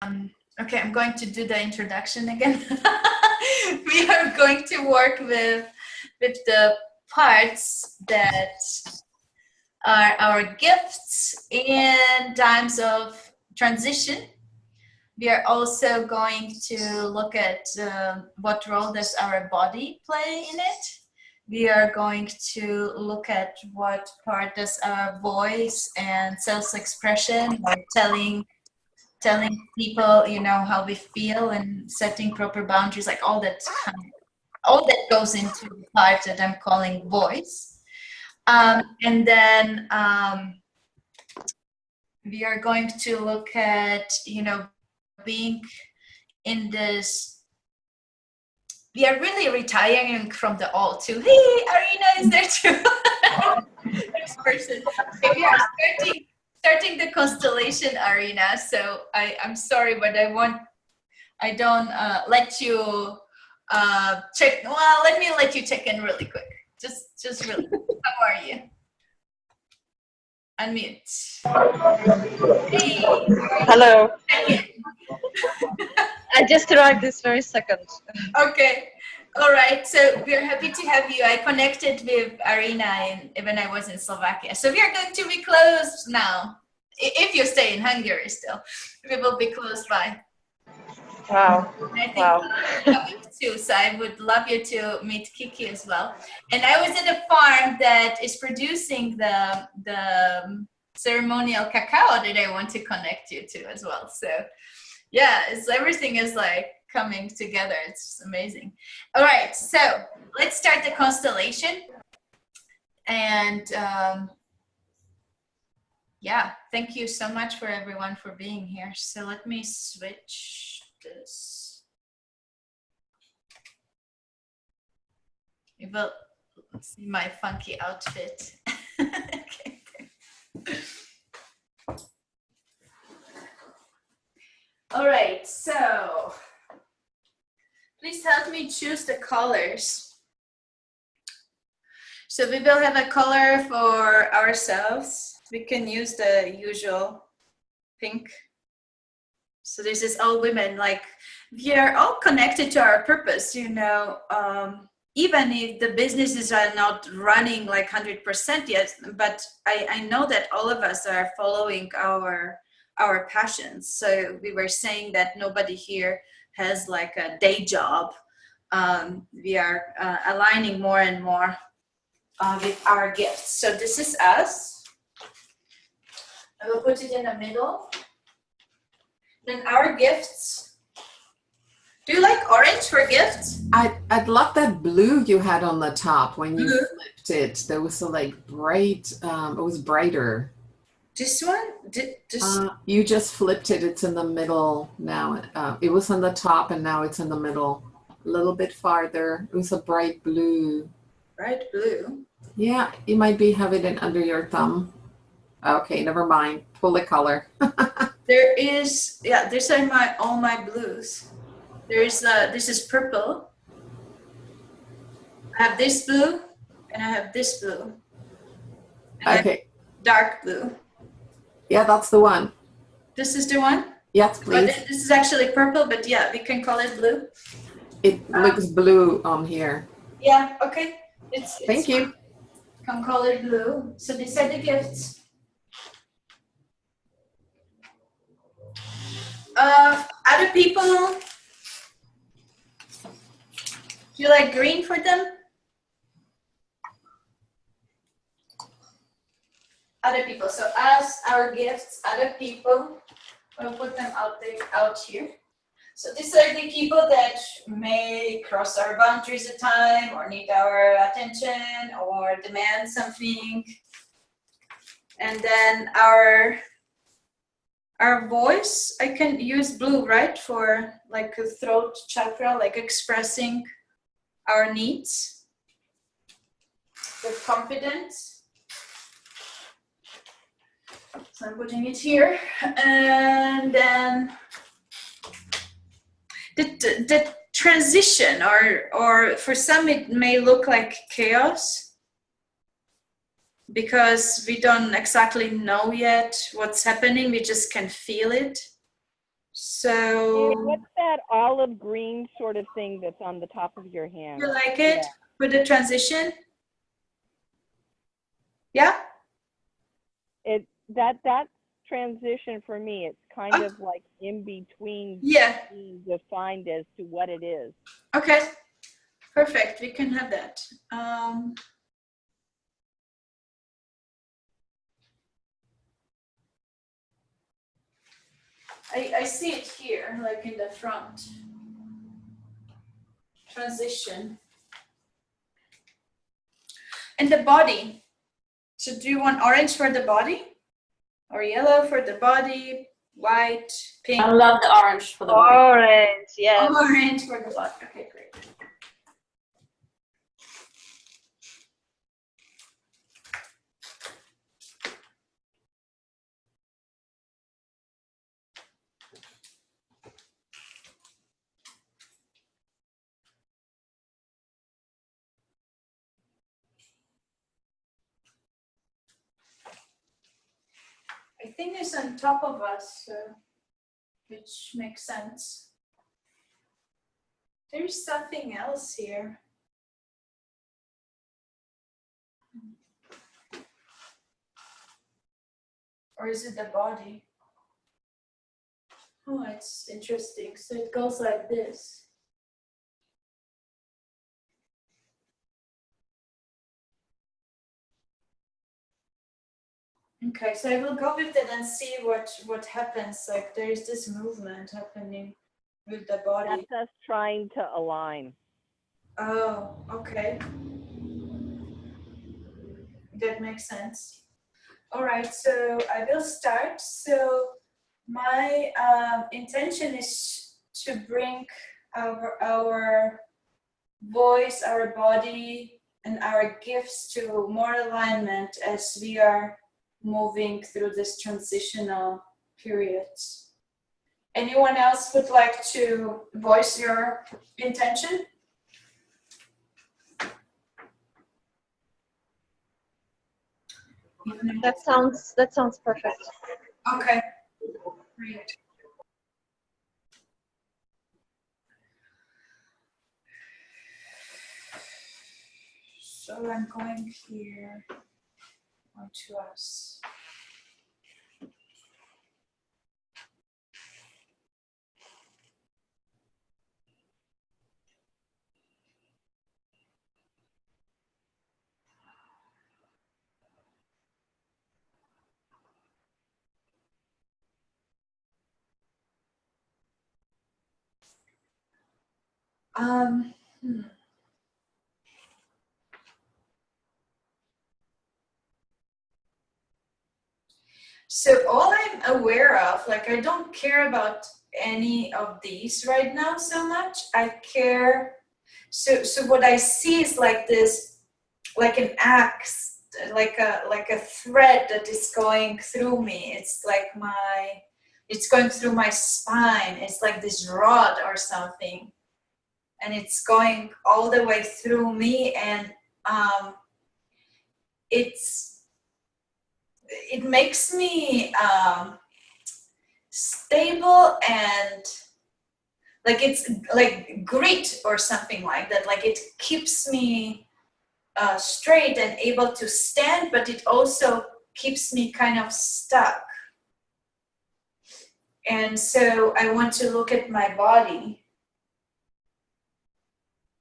Okay, I'm going to do the introduction again. We are going to work with the parts that are our gifts in times of transition. We are also going to look at what role does our body play in it. We are going to look at what part does our voice and self-expression, or telling people, you know, how we feel and setting proper boundaries, like all that goes into the part that I'm calling voice. And then we are going to look at, you know, being in this, we are really retiring from the all too. Hey, Arina is there too. Next person. Okay, we are starting the constellation, Arina. So I'm sorry, but I don't let you check. Well, let me let you check in really quick. Just really. How are you? Unmute. Hey. Hello. I just arrived this very second. Okay. All right. So we're happy to have you. I connected with Arina when I was in Slovakia. So we are going to be close now. If you stay in Hungary still, we will be close by. Wow. I think coming too, so I would love you to meet Kiki as well. And I was at a farm that is producing the ceremonial cacao that I want to connect you to as well. So yeah, everything is like coming together. It's amazing. All right, so let's start the constellation. And yeah, thank you so much for everyone for being here. So let me switch this. You will see my funky outfit. Okay. All right, so please help me choose the colors. So we will have a color for ourselves. We can use the usual pink. So this is all women, like we are all connected to our purpose, you know, even if the businesses are not running like 100% yet, but I know that all of us are following our passions. So we were saying that nobody here has like a day job. We are aligning more and more with our gifts. So this is us. I will put it in the middle. Then our gifts. Do you like orange for gifts? I'd love that blue you had on the top when you flipped it. There was a like bright, it was brighter. This one? You just flipped it. It's in the middle now. It was on the top and now it's in the middle. A little bit farther. It was a bright blue. Bright blue? Yeah, you might have it in under your thumb. Okay, never mind. Pull the color. There is, yeah, these are all my blues. There's this is purple. I have this blue and I have this blue. And okay. Dark blue. Yeah, that's the one. This is the one? Yes, please. But this is actually purple, but yeah, we can call it blue. It looks blue on here. Yeah, okay. Thank you. Can call it blue. So these are the gifts. Other people, do you like green for them? Other people. So us, our gifts, other people. We'll put them out here. So these are the people that may cross our boundaries at time, or need our attention, or demand something. And then our voice, I can use blue, right? For like a throat chakra, like expressing our needs with confidence. So I'm putting it here. And then the transition, or for some it may look like chaos, because we don't exactly know yet what's happening, we just can feel it. So what's that olive green sort of thing that's on the top of your hand? you like it for the transition? Yeah? That transition for me, it's kind of like in between being defined as to what it is. Okay, perfect. We can have that. I see it here, like in the front. Transition. And the body. So do you want orange for the body? Or yellow for the body? White, pink? I love the orange for the body. Orange, yes. Orange for the body. Okay, great. I think it's on top of us, so, which makes sense. There's something else here. Or is it the body? Oh, it's interesting. So it goes like this. Okay, so I will go with it and see what happens. Like there is this movement happening with the body. That's us trying to align. Oh, okay. That makes sense. All right, so I will start. So my intention is to bring our voice, our body, and our gifts to more alignment as we are moving through this transitional period. Anyone else would like to voice your intention? That sounds perfect. Okay, great. So I'm going here onto us. So all I'm aware of, like I don't care about any of these right now so much. I care, so what I see is like this, like an axe, like a thread that is going through me. It's like it's going through my spine. It's like this rod or something. And it's going all the way through me, and it makes me stable, and like it's like grit or something like that. Like it keeps me straight and able to stand, but it also keeps me kind of stuck. And so I want to look at my body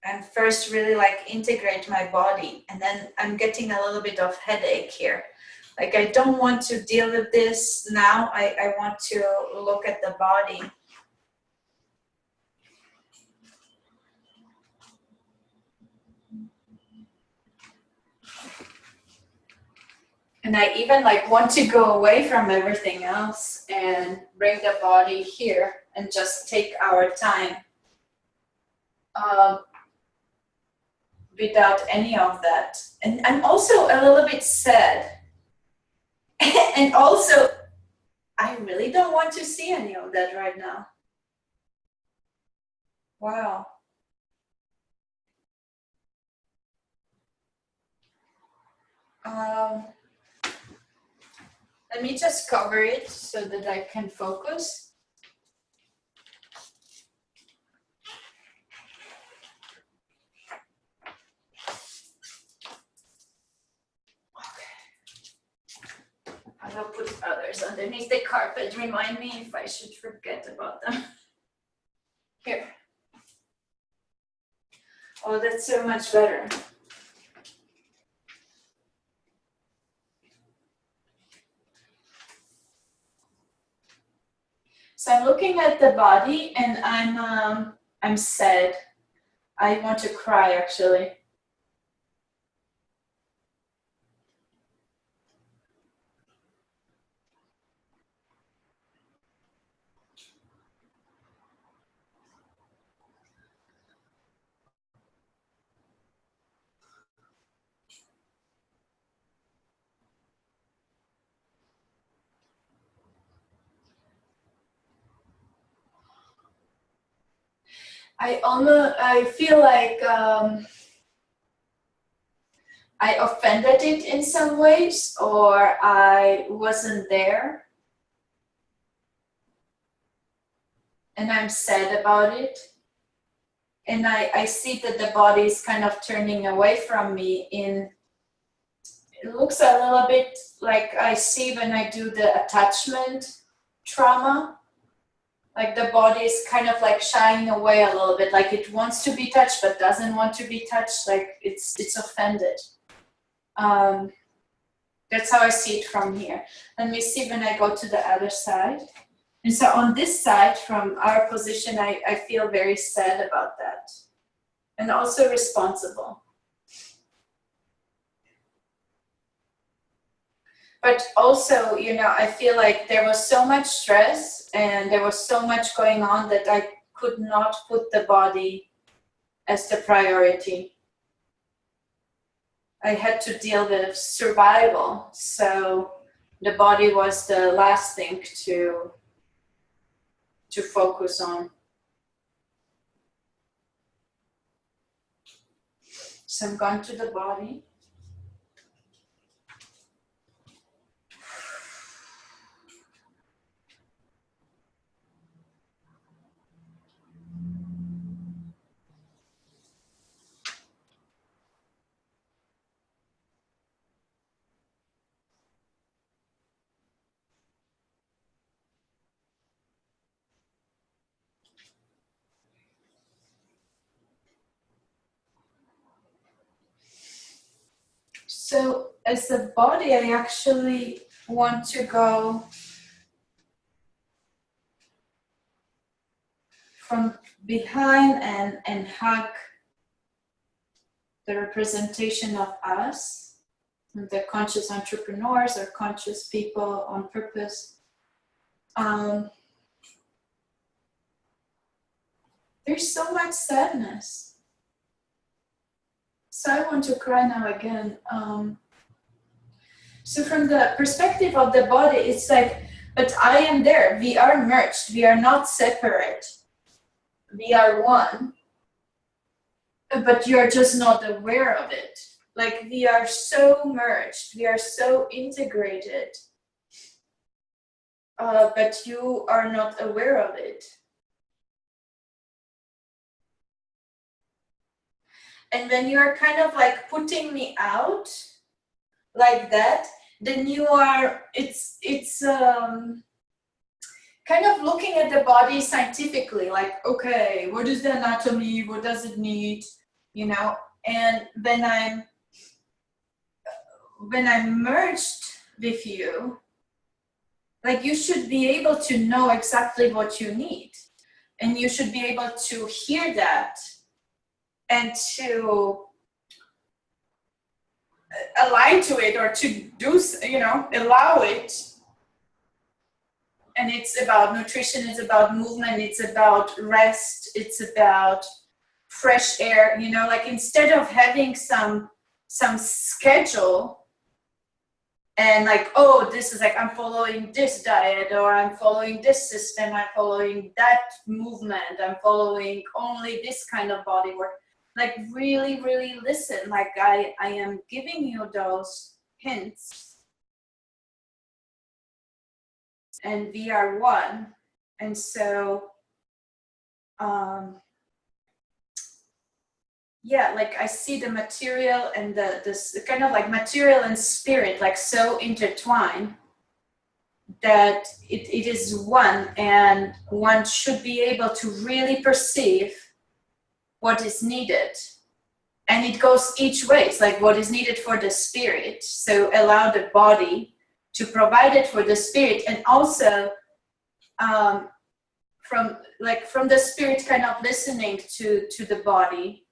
and first really like integrate my body, and then I'm getting a little bit of headache here. Like I don't want to deal with this now. I want to look at the body. And I even like want to go away from everything else and bring the body here and just take our time without any of that. And I'm also a little bit sad. And also, I really don't want to see any of that right now. Wow. Let me just cover it so that I can focus. will put others underneath the carpet. Remind me if I should forget about them. Here. Oh, that's so much better. So I'm looking at the body and I'm sad. I want to cry actually. I feel like I offended it in some ways, or I wasn't there, and I'm sad about it. And I see that the body is kind of turning away from me. It looks a little bit like I see when I do the attachment trauma. Like the body is kind of like shying away a little bit, like it wants to be touched but doesn't want to be touched, like it's offended. That's how I see it from here. Let me see when I go to the other side. And so on this side, from our position, I feel very sad about that. And also responsible. But also, you know, I feel like there was so much stress and there was so much going on that I could not put the body as the priority. I had to deal with survival, so the body was the last thing to focus on. So I'm going to the body. So as the body, I actually want to go from behind and hug the representation of us, the conscious entrepreneurs or conscious people on purpose. There's so much sadness. So I want to cry now again. So from the perspective of the body, it's like, but I am there. We are merged. We are not separate. We are one. But you're just not aware of it. Like we are so merged. We are so integrated. But you are not aware of it. And when you're kind of like putting me out like that, then you are, it's kind of looking at the body scientifically, like, okay, what is the anatomy? What does it need? You know, and when I'm merged with you, like you should be able to know exactly what you need. And you should be able to hear that and to align to it or to do, you know, allow it. And it's about nutrition, it's about movement, it's about rest, it's about fresh air, you know, like instead of having some schedule and like, oh, this is like, I'm following this diet or I'm following this system, I'm following that movement, I'm following only this kind of body work. Like really, really listen, like I am giving you those hints. And we are one. And so, yeah, like I see the material and this kind of like material and spirit, like so intertwined. that it is one, and one should be able to really perceive what is needed. And it goes each way. It's like what is needed for the spirit. So allow the body to provide it for the spirit, and also from the spirit kind of listening to the body,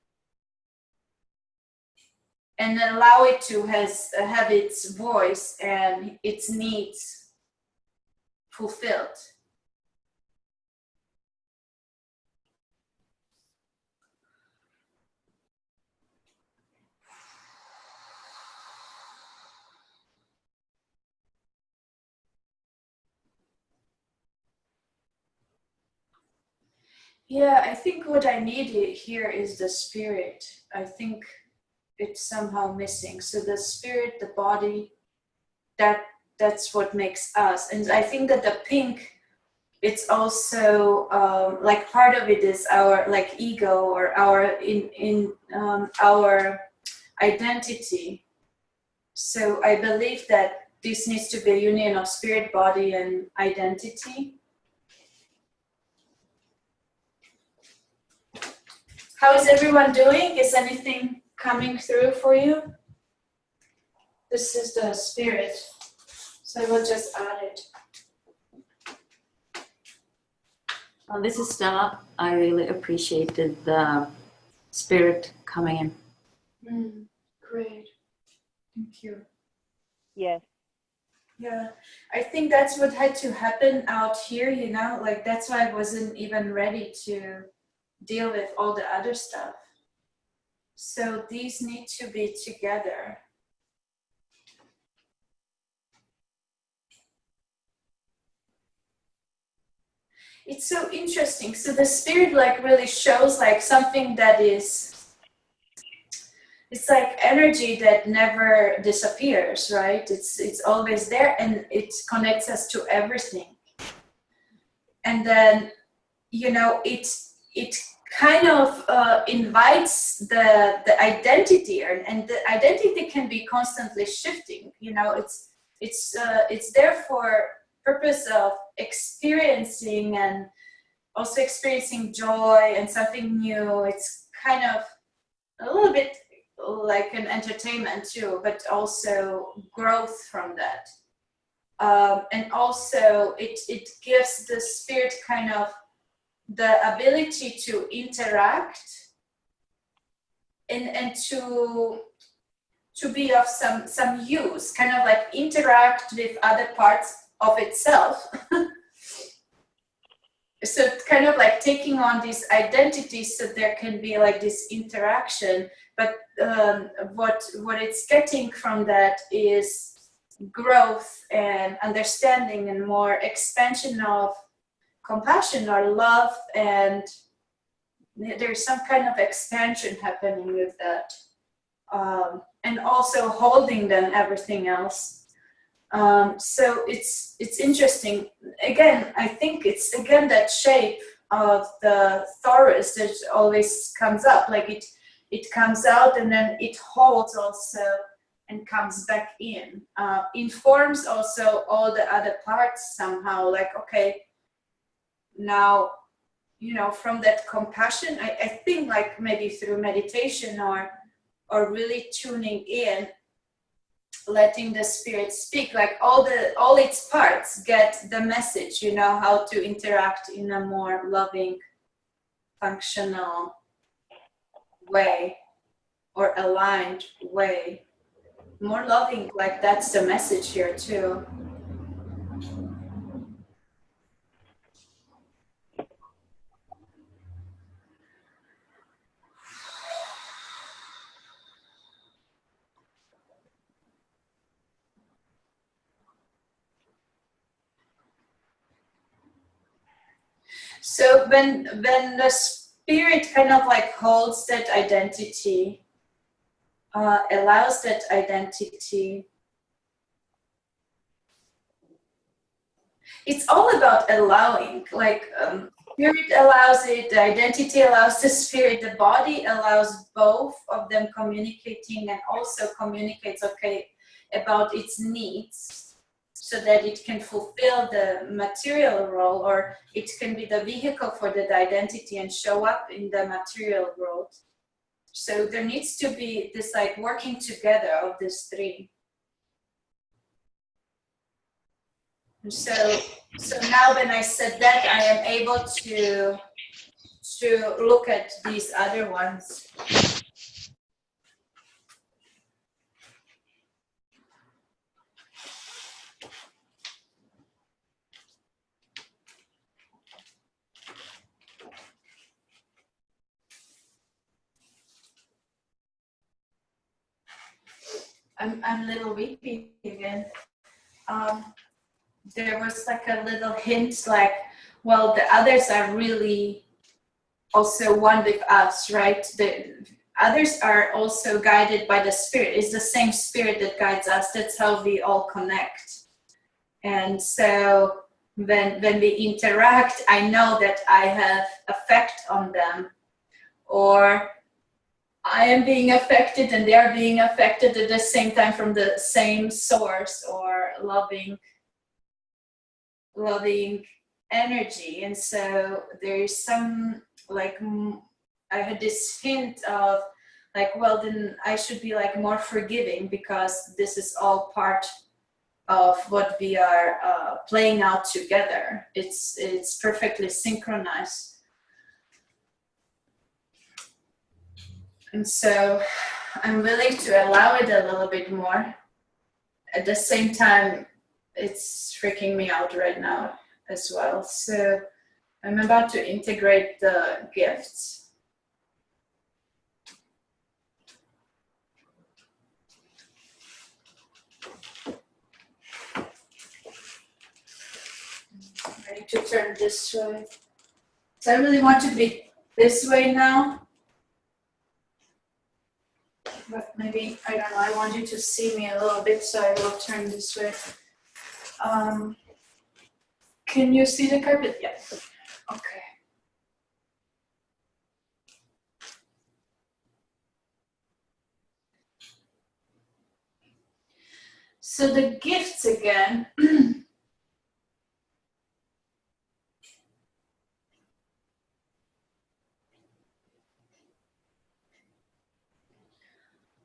and allow it to have its voice and its needs fulfilled. Yeah, I think what I need here is the spirit. I think it's somehow missing. So the spirit, the body, that's what makes us. And I think that the pink, it's also like part of it is our like ego, or our our identity. So I believe that this needs to be a union of spirit, body, and identity. How is everyone doing? Is anything coming through for you? This is the spirit, so I will just add it. Well, this is Stella. I really appreciated the spirit coming in. Great. Thank you. Yes. Yeah, I think that's what had to happen out here, you know, like that's why I wasn't even ready to deal with all the other stuff. So these need to be together. It's so interesting. So the spirit like really shows like something that is, it's like energy that never disappears, right? It's always there, and it connects us to everything. And then, you know, it kind of invites the identity, and the identity can be constantly shifting. You know, it's there for purpose of experiencing, and also experiencing joy and something new. It's kind of a little bit like an entertainment too, but also growth from that. And also it gives the spirit kind of the ability to interact and to be of some use, kind of like interact with other parts of itself. So kind of like taking on these identities, so there can be like this interaction, but what it's getting from that is growth and understanding and more expansion of compassion or love, and there's some kind of expansion happening with that, and also holding then everything else. So it's interesting. Again, I think it's again that shape of the torus that always comes up, like it comes out and then it holds also and comes back in, informs also all the other parts somehow, like, okay, now, you know, from that compassion, I think like maybe through meditation or really tuning in, letting the spirit speak, like all its parts get the message, you know, how to interact in a more loving, functional way, or aligned way. More loving, like that's the message here too. So when the spirit kind of like holds that identity, allows that identity, it's all about allowing, like spirit allows it, the identity allows the spirit, the body allows both of them communicating, and also communicates, okay, about its needs. so that it can fulfill the material role, or it can be the vehicle for the identity and show up in the material world. So there needs to be this like working together of these three. And so now when I said that, I am able to look at these other ones. I'm a little weepy again. There was like a little hint like, well, the others are really also one with us, right? The others are also guided by the spirit. It's the same spirit that guides us. That's how we all connect. And so when we interact, I know that I have effect on them, or I am being affected and they are being affected at the same time from the same source or loving energy. And so there is some like, I had this hint of like, well, then I should be like more forgiving, because this is all part of what we are playing out together. It's perfectly synchronized. And so I'm willing to allow it a little bit more. At the same time, it's freaking me out right now as well. So I'm about to integrate the gifts. I need to turn this way. So I really want to be this way now. But maybe, I don't know, I want you to see me a little bit, so I will turn this way. Can you see the carpet? Yeah. Okay. So the gifts again.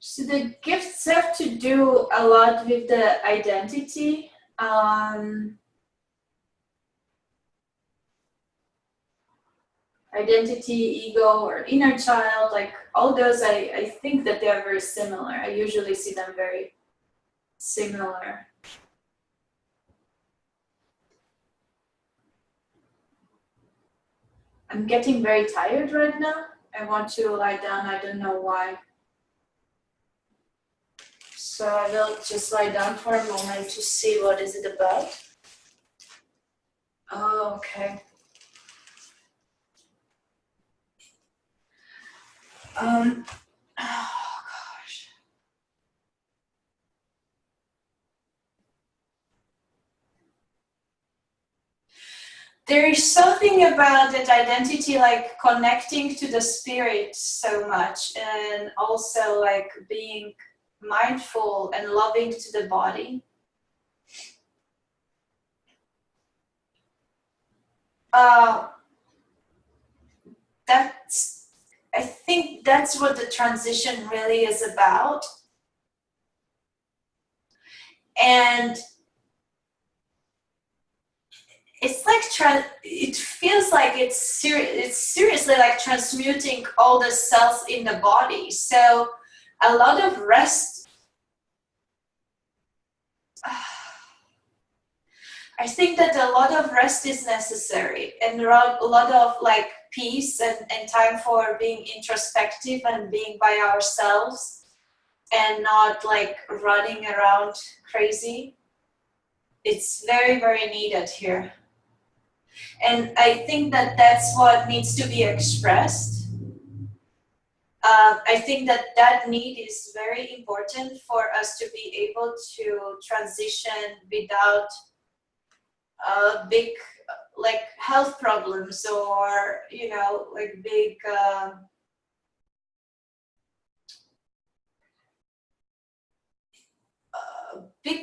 So the gifts have to do a lot with the identity. Identity, ego, or inner child, like all those, I think that they are very similar. I usually see them very similar. I'm getting very tired right now. I want to lie down, I don't know why. So I will just lie down for a moment to see what is it about. Oh, okay. Oh gosh. There is something about that identity, like connecting to the spirit so much, and also like being mindful and loving to the body. I think that's what the transition really is about. And it's like it feels like it's seriously like transmuting all the cells in the body. So a lot of rest. I think that a lot of rest is necessary, and a lot of like peace and time for being introspective and being by ourselves and not like running around crazy. It's very, very needed here. And I think that that's what needs to be expressed. I think that that need is very important for us to be able to transition without big like health problems, or you know, like big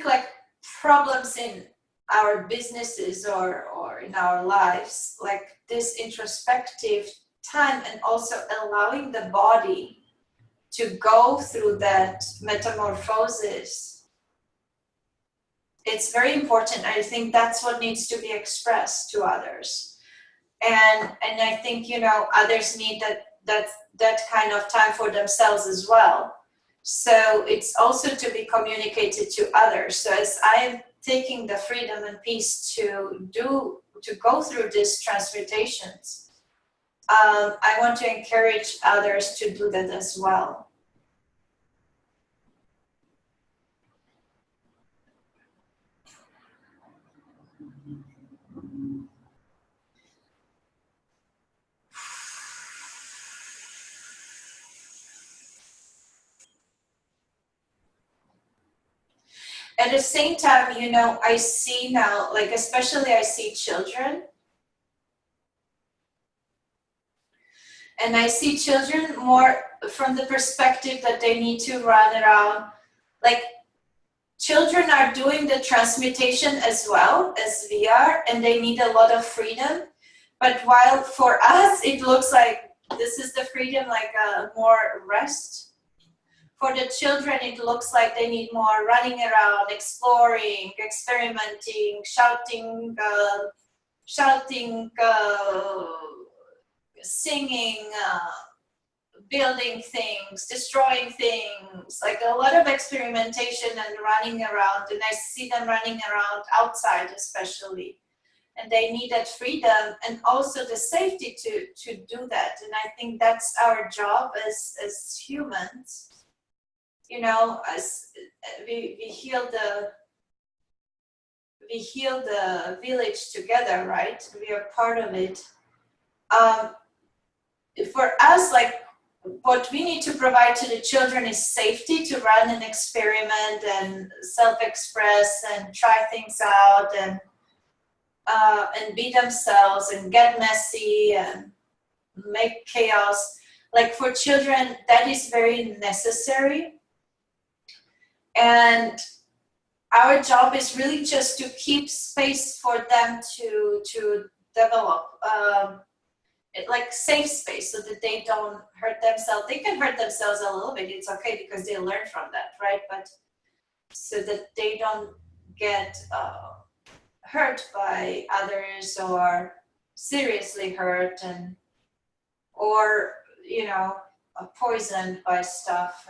like problems in our businesses or in our lives, like this introspective time, and also allowing the body to go through that metamorphosis, it's very important. I think that's what needs to be expressed to others, and I think, you know, others need that kind of time for themselves as well. So it's also to be communicated to others. So as I'm taking the freedom and peace to go through these transmutations, I want to encourage others to do that as well. At the same time, you know, I see now, like especially I see children. And I see children more from the perspective that they need to run around. Like children are doing the transmutation as well as we are, and they need a lot of freedom. But while for us, it looks like this is the freedom, like more rest. For the children, it looks like they need more running around, exploring, experimenting, shouting, singing, building things, destroying things, like a lot of experimentation and running around. And I see them running around outside especially. And they need that freedom and also the safety to do that. And I think that's our job as humans. You know, as we heal the village together, right? We are part of it. For us, like what we need to provide to the children is safety to run and experiment and self-express and try things out and be themselves and get messy and make chaos. Like for children, that is very necessary. And our job is really just to keep space for them to develop, like safe space, so that they don't hurt themselves. They can hurt themselves a little bit, it's okay, because they learn from that, right? But so that they don't get hurt by others or seriously hurt or, you know, poisoned by stuff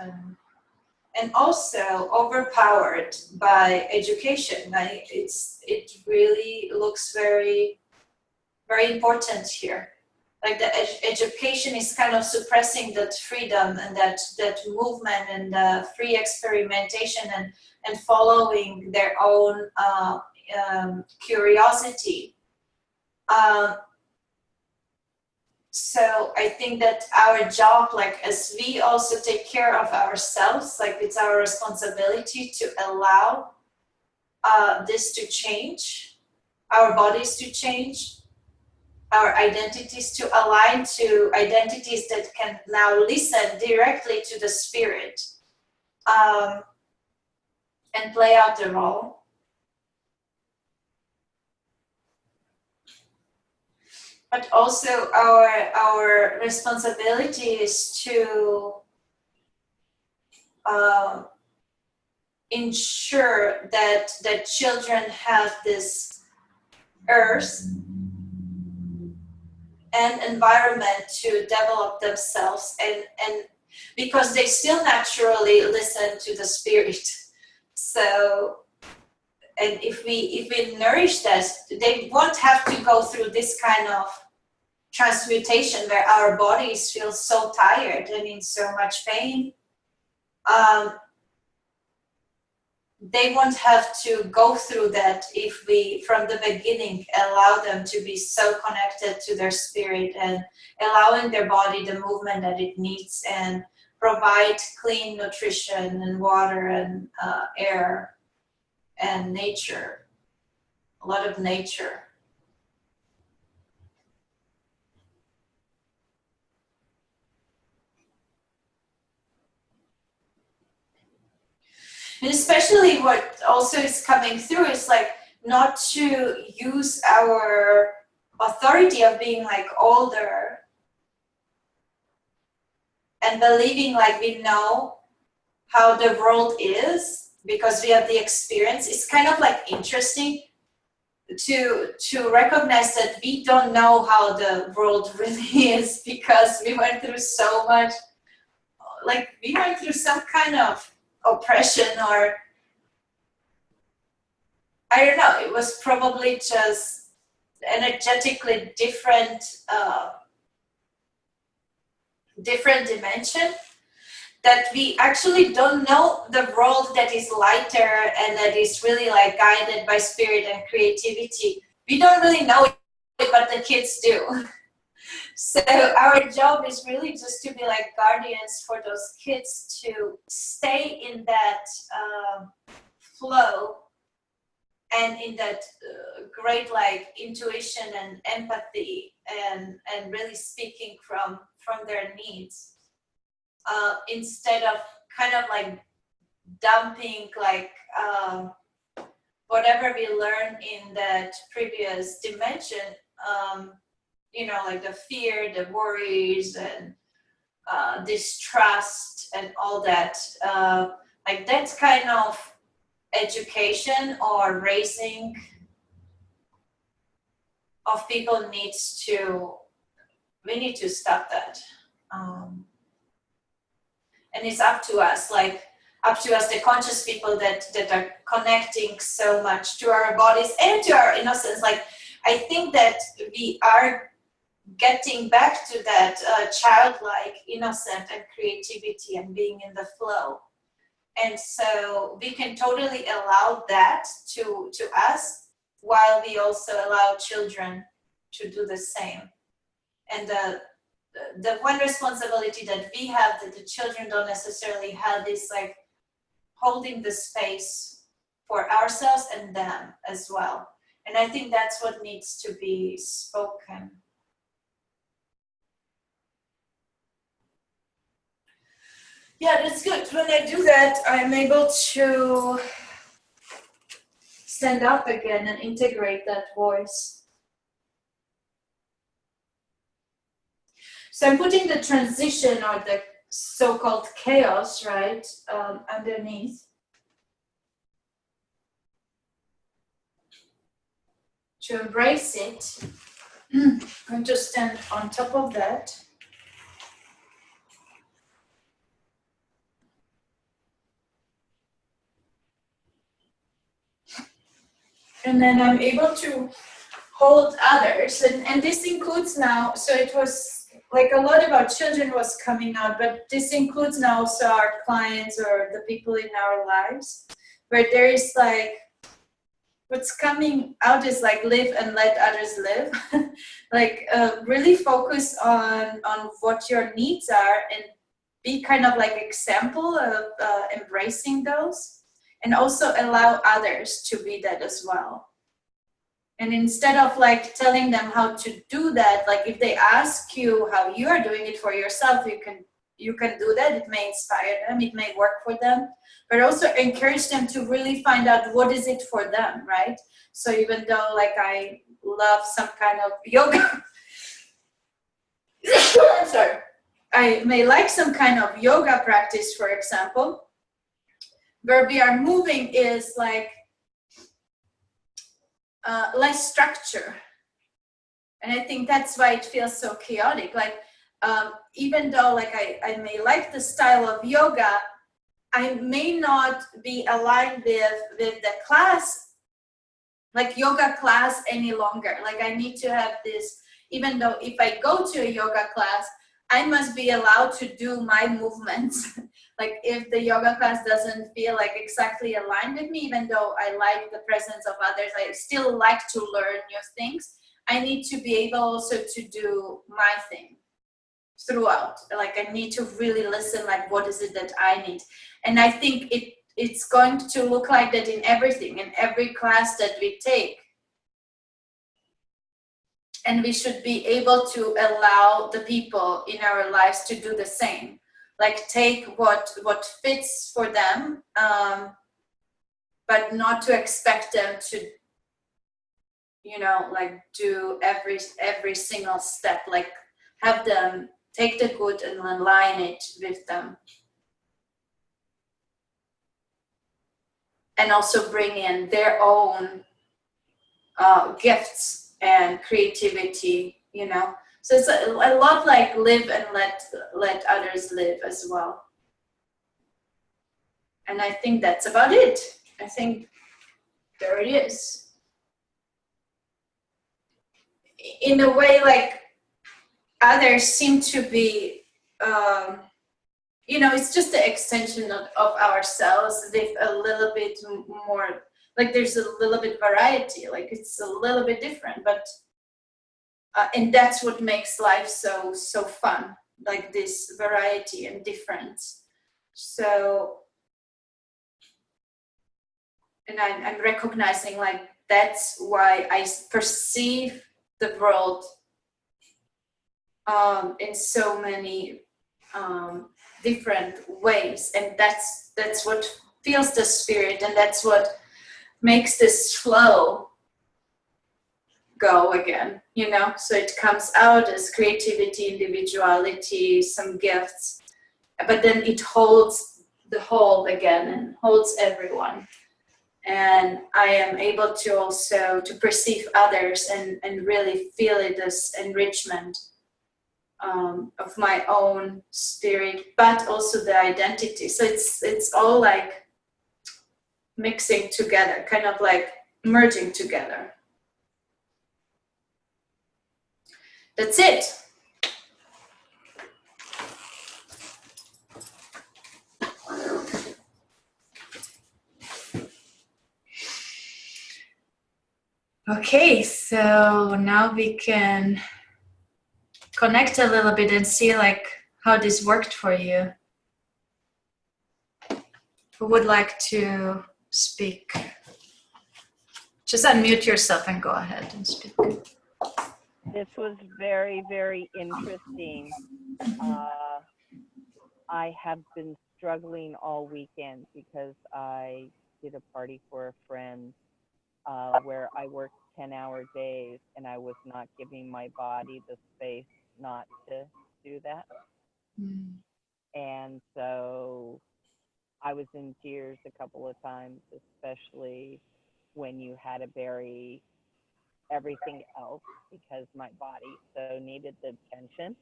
and also overpowered by education. It really looks very, very important here. Like the education is kind of suppressing that freedom and that movement and the free experimentation and following their own curiosity. So I think that our job, like as we also take care of ourselves, like it's our responsibility to allow this to change, our bodies to change, our identities to align to identities that can now listen directly to the spirit and play out the role. But also our responsibility is to ensure that children have this earth and environment to develop themselves, and because they still naturally listen to the spirit. So, and if we nourish that, they won't have to go through this kind of transmutation where our bodies feel so tired and in so much pain. They won't have to go through that if we, from the beginning, allow them to be so connected to their spirit and allowing their body the movement that it needs and provide clean nutrition and water and air and nature, a lot of nature. And especially what also is coming through is like not to use our authority of being like older and believing like we know how the world is because we have the experience. It's kind of like interesting to recognize that we don't know how the world really is because we went through so much, like we went through some kind of oppression, or I don't know, it was probably just energetically different different dimension, that we actually don't know the world that is lighter and that is really like guided by spirit and creativity. We don't really know it, but the kids do. So our job is really just to be like guardians for those kids to stay in that flow and in that great like intuition and empathy and really speaking from their needs. Instead of kind of like dumping like whatever we learned in that previous dimension, you know, like the fear, the worries, and distrust and all that. Like that kind of education or raising of people needs to, we need to stop that. And it's up to us, like up to us, the conscious people that are connecting so much to our bodies and to our innocence. Like I think that we are getting back to that childlike innocent and creativity and being in the flow. And so we can totally allow that to us, while we also allow children to do the same. And the one responsibility that we have that the children don't necessarily have is like holding the space for ourselves and them as well. And I think that's what needs to be spoken. Yeah, that's good. When I do that, I'm able to stand up again and integrate that voice. So I'm putting the transition or the so-called chaos, right, underneath. To embrace it, I'm going to stand on top of that. And then I'm able to hold others. And this includes now, so it was like a lot about children was coming out, but this includes now also our clients or the people in our lives, where there is like, what's coming out is like live and let others live. Like really focus on what your needs are and be kind of like example of embracing those, and also allow others to be that as well. And instead of like telling them how to do that, like if they ask you how you are doing it for yourself, you can do that. It may inspire them, it may work for them, but also encourage them to really find out what is it for them, right? So even though like I love some kind of yoga, sorry, I may like some kind of yoga practice, for example, where we are moving is like less structure. And I think that's why it feels so chaotic. Like even though like I may like the style of yoga, I may not be aligned with the class, like yoga class any longer. Like I need to have this, even though if I go to a yoga class, I must be allowed to do my movements. Like if the yoga class doesn't feel like exactly aligned with me, even though I like the presence of others, I still like to learn new things. I need to be able also to do my thing throughout. Like I need to really listen, like what is it that I need? And I think it's going to look like that in everything, in every class that we take. And we should be able to allow the people in our lives to do the same. Like take what fits for them, but not to expect them to, you know, like do every single step, like have them take the good and align it with them. And also bring in their own gifts and creativity, you know. So it's a lot like live and let others live as well. And I think that's about it. I think there it is. In a way, like others seem to be, you know, it's just the extension of ourselves with a little bit more, like there's a little bit variety, like it's a little bit different, but and that's what makes life so fun, like this variety and difference. So, and I'm recognizing like that's why I perceive the world in so many different ways, and that's what feels the spirit, and that's what makes this flow go again, you know. So it comes out as creativity, individuality, some gifts, but then it holds the whole again and holds everyone. And I am able to also to perceive others and really feel it as enrichment of my own spirit, but also the identity. So it's all like mixing together, kind of like merging together. That's it. Okay, so now we can connect a little bit and see like how this worked for you. Who would like to speak? Just unmute yourself and go ahead and speak. This was very, very interesting. I have been struggling all weekend because I did a party for a friend where I worked 10-hour days, and I was not giving my body the space not to do that. And so I was in tears a couple of times, especially when you had to bury everything else because my body so needed the attention.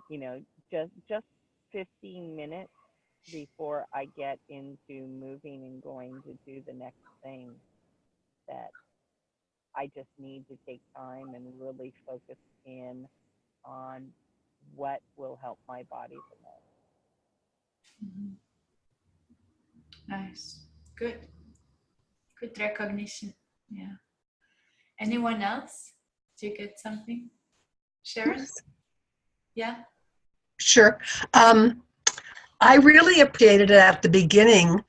You know, just 15 minutes before I get into moving and going to do the next thing, that I just need to take time and really focus in on what will help my body the most. Nice. Good recognition. Yeah. Anyone else? Did you get something? Sharon? Yeah. Sure. I really appreciated it at the beginning,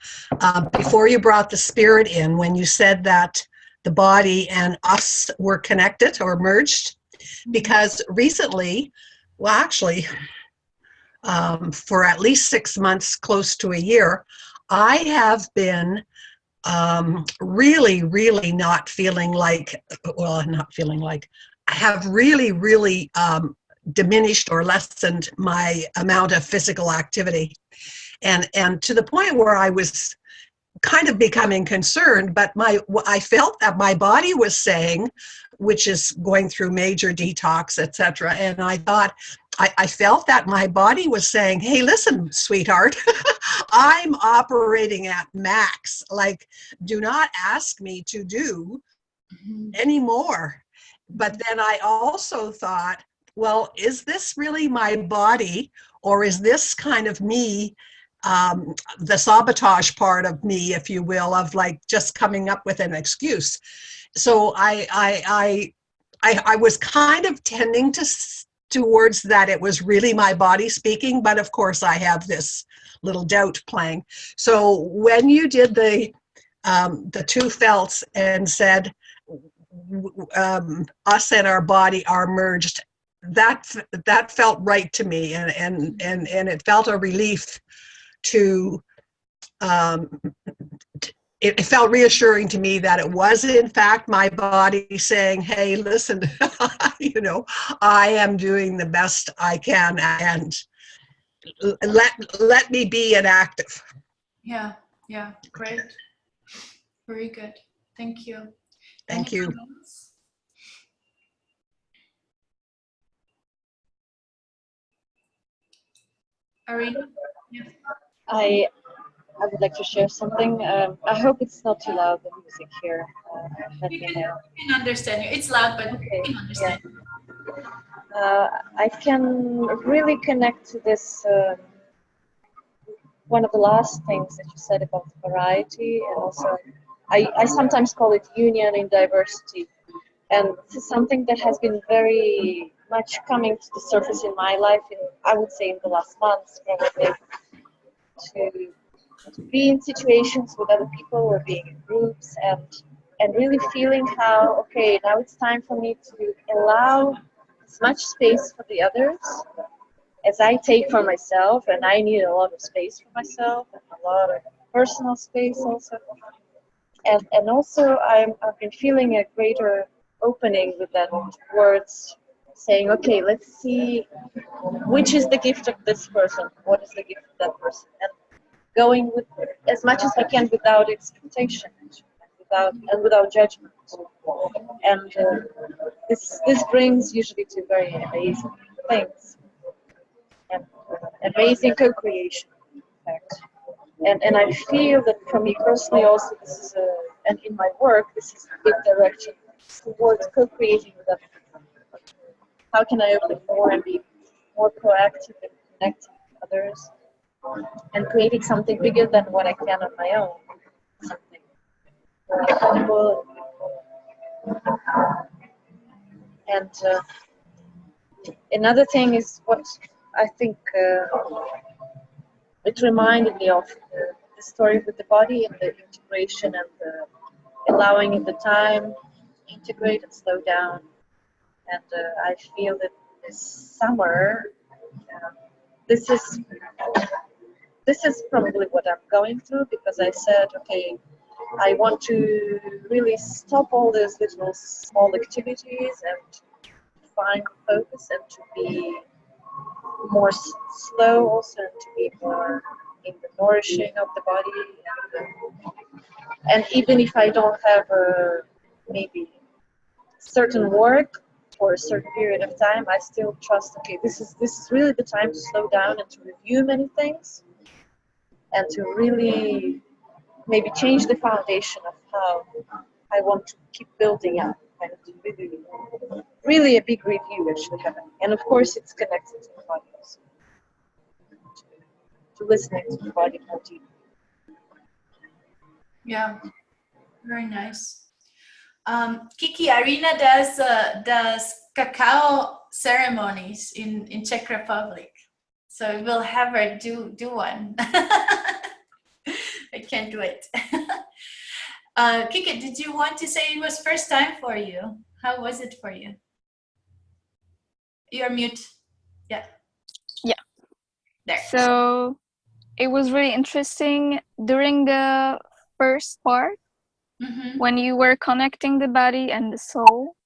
before you brought the spirit in, when you said that the body and us were connected or merged, because recently, well, actually, for at least 6 months, close to a year, I have been really, really not feeling like, I have really diminished or lessened my amount of physical activity, and to the point where I was kind of becoming concerned, but I felt that my body was saying, which is going through major detox, etc. And I thought, I felt that my body was saying, hey, listen, sweetheart, I'm operating at max. Like, do not ask me to do anymore. But then I also thought, well, is this really my body, or is this kind of me, the sabotage part of me, if you will, of like just coming up with an excuse? So I was kind of tending towards that it was really my body speaking, but of course I have this little doubt playing. So when you did the two felts and said, us and our body are merged, that felt right to me, and it felt a relief to it felt reassuring to me that it was in fact my body saying, hey, listen, I am doing the best I can, and let me be inactive. Yeah, great. Very good. Thank you. Thank you. Comments? Arina? Yeah. I would like to share something. I hope it's not too loud, the music here. Let We me can, know. we can understand you. It's loud, but we Okay, can understand. I can really connect to this. One of the last things that you said about variety, and also I sometimes call it union in diversity. And this is something that has been very much coming to the surface in my life, I would say in the last months, probably, to be in situations with other people or being in groups, and really feeling how, okay, now it's time for me to allow as much space for the others as I take for myself, and I need a lot of space for myself and a lot of personal space also. And also I've been feeling a greater opening with that towards saying, okay, let's see which is the gift of this person, what is the gift of that person, and going with as much as I can without expectation, without judgment. And this brings usually to very amazing things, and amazing co-creation, in fact. And I feel that for me personally also, this is and in my work, this is a big direction towards co-creating with other people. How can I open more and be more proactive in connecting with others and creating something bigger than what I can on my own, something more incredible. And another thing is what I think it reminded me of the story with the body and the integration and the allowing it the time to integrate and slow down. And I feel that this summer, uh, this is probably what I'm going through, because I said, okay, I want to really stop all those little small activities and find focus and to be more slow also, and to be more in the nourishing of the body. And even if I don't have maybe certain work for a certain period of time, I still trust, okay, this is really the time to slow down and to review many things, and to really maybe change the foundation of how I want to keep building up, and to really a big review actually happening. And of course it's connected to the body also, to listening to the body more deeply. Yeah, very nice. Kiki, Arina does cacao ceremonies in Czech Republic, so we'll have her do one. I can't do it. Kiki, did you want to say it was first time for you? How was it for you? You're mute. Yeah. Yeah. There. So it was really interesting during the first part, when you were connecting the body and the soul.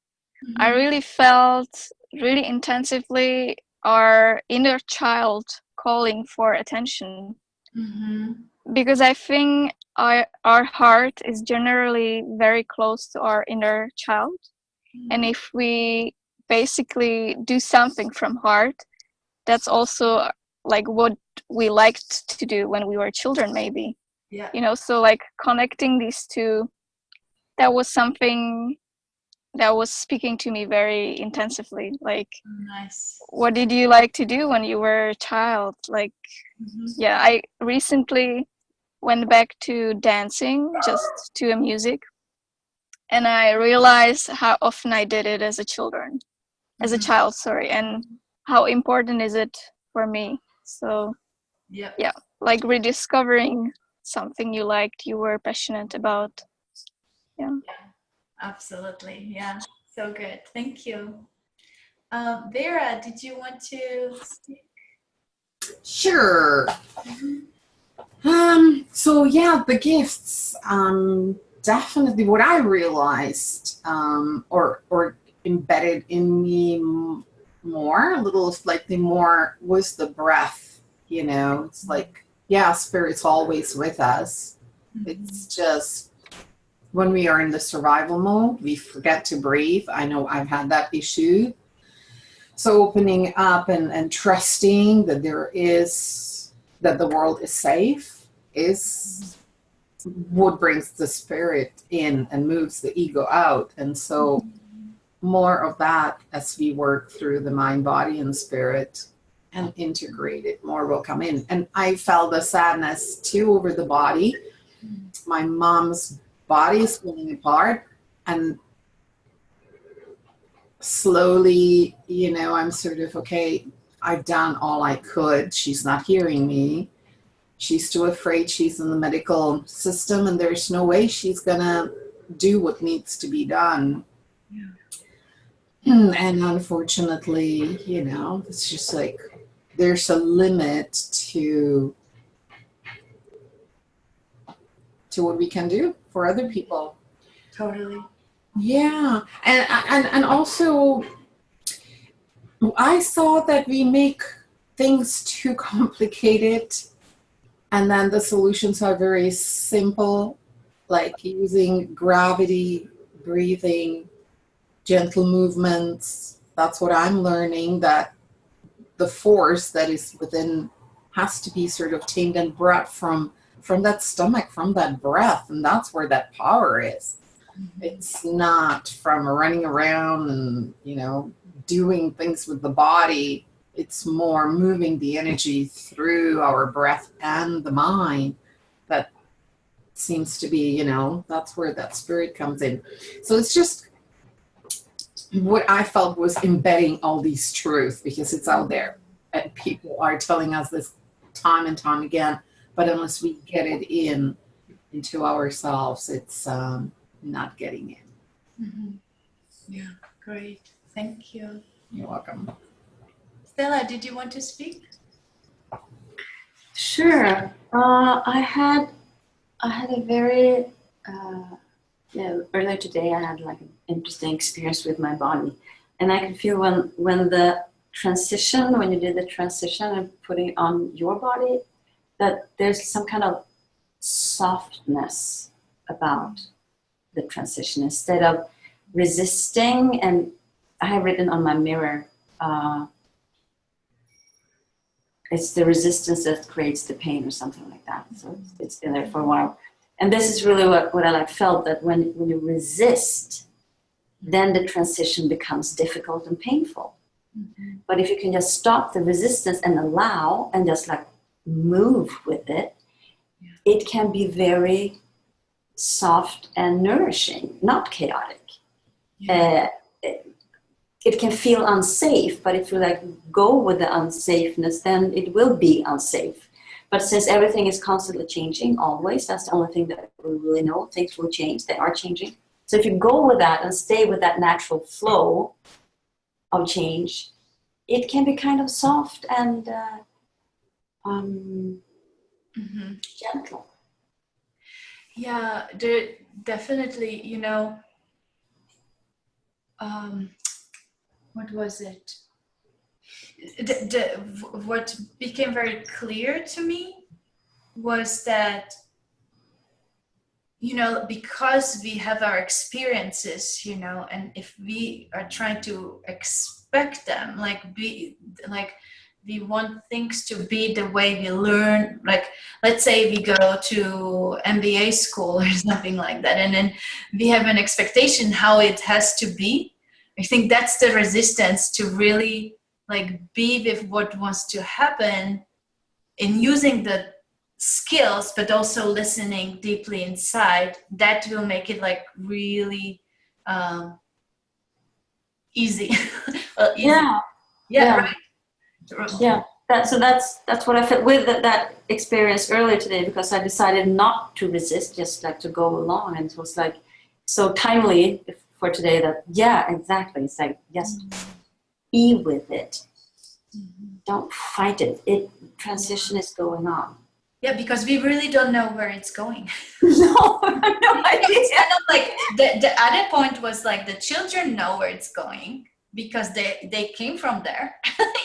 I really felt really intensively our inner child calling for attention. Because I think our heart is generally very close to our inner child. And if we basically do something from heart, that's also like what we liked to do when we were children, maybe. Yeah. You know, so like connecting these two, that was something that was speaking to me very intensively. Like, nice. What did you like to do when you were a child? Like, yeah, I recently went back to dancing, just to a music, and I realized how often I did it as a child, sorry, and how important is it for me. So yeah, like rediscovering something you liked, you were passionate about. Yeah, absolutely. Yeah, so good. Thank you. Vera, did you want to speak? Sure. So yeah, the gifts, definitely what I realized, or embedded in me more, a little slightly more, was the breath. You know, it's like, yeah, spirit's always with us. It's just when we are in the survival mode, we forget to breathe. I know I've had that issue. So opening up and trusting that that the world is safe is what brings the spirit in and moves the ego out. And so more of that as we work through the mind, body, and spirit and integrate it, more will come in. And I felt the sadness too over the body. My mom's body is falling apart, and slowly, you know, I'm sort of, okay, I've done all I could. She's not hearing me. She's too afraid. She's in the medical system, and there's no way she's gonna do what needs to be done. And unfortunately, you know, it's just like there's a limit to what we can do for other people. Totally. Yeah, and also I saw that we make things too complicated, and then the solutions are very simple, like using gravity, breathing, gentle movements. That's what I'm learning, that the force that is within has to be sort of tamed and brought from that stomach, from that breath, and that's where that power is. It's not from running around and, you know, doing things with the body. It's more moving the energy through our breath and the mind. That seems to be, you know, that's where that spirit comes in. So it's just what I felt was embedding all these truths, because it's out there and people are telling us this time and time again, but unless we get it into ourselves, it's not getting in. Yeah, great. Thank you. You're welcome. Stella, did you want to speak? Sure. I had a very earlier today. I had like an interesting experience with my body, and I could feel when the transition, when you did the transition and putting on your body, that there's some kind of softness about the transition instead of resisting. And I have written on my mirror, it's the resistance that creates the pain, or something like that. So it's been there for a while. And this is really what I like felt, that when you resist, then the transition becomes difficult and painful. Mm-hmm. But if you can just stop the resistance and allow and just like move with it, it can be very soft and nourishing, not chaotic. Yeah. It can feel unsafe, but if you like go with the unsafeness, then it will be unsafe. But since everything is constantly changing, always, that's the only thing that we really know. Things will change, they are changing. So if you go with that and stay with that natural flow of change, it can be kind of soft and gentle. Yeah, definitely, you know, what was it? What became very clear to me was that, you know, because we have our experiences, you know, and if we are trying to expect them, we want things to be the way we learn. Like, let's say we go to MBA school or something like that, and then we have an expectation how it has to be. I think that's the resistance to really like be with what wants to happen, in using the skills, but also listening deeply inside. That will make it like really easy. Well, easy. Yeah. Right. Yeah, that's what I felt with that experience earlier today, because I decided not to resist, just like to go along, and it was like so timely for today that, yeah, exactly. It's like, just be with it. Don't fight it. Transition is going on. Yeah, because we really don't know where it's going. No, no idea. It's kind of like the other point was like the children know where it's going because they came from there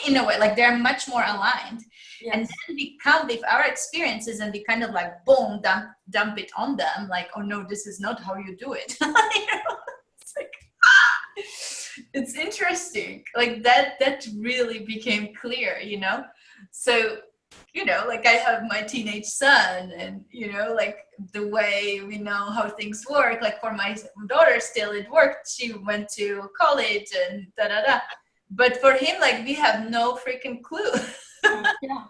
in a way, like they're much more aligned. Yes. And then we come with our experiences and we kind of like boom dump it on them, like, oh no, this is not how you do it. You know? It's like it's interesting, like that really became clear, you know. So, you know, like I have my teenage son, and you know, like the way we know how things work, like for my daughter still it worked, she went to college and da da da, but for him, like we have no freaking clue. Yeah.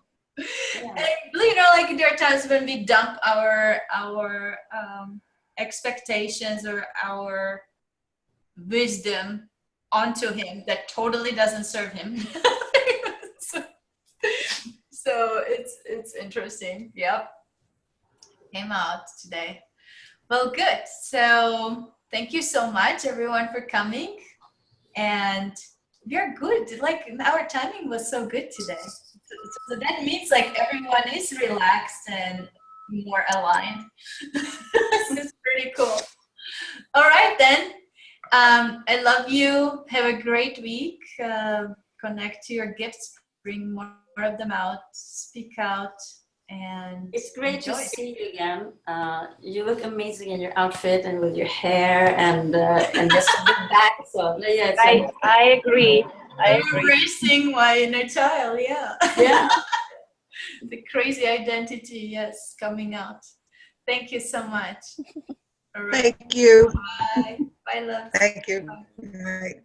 And, you know, like there are times when we dump our expectations or our wisdom onto him that totally doesn't serve him. So it's interesting. Yep. Came out today. Well, good. So thank you so much, everyone, for coming. And we are good. Like our timing was so good today. So that means like everyone is relaxed and more aligned. It's pretty cool. All right then. I love you. Have a great week. Connect to your gifts. Bring more of them out. Speak out. And it's great enjoy. to see you again. You look amazing in your outfit and with your hair and just the back. So yeah, I agree. I'm embracing my inner child. Yeah. Yeah. The crazy identity, yes, coming out. Thank you so much. All right. Thank you. Bye. Bye, love. Thank you. Good night.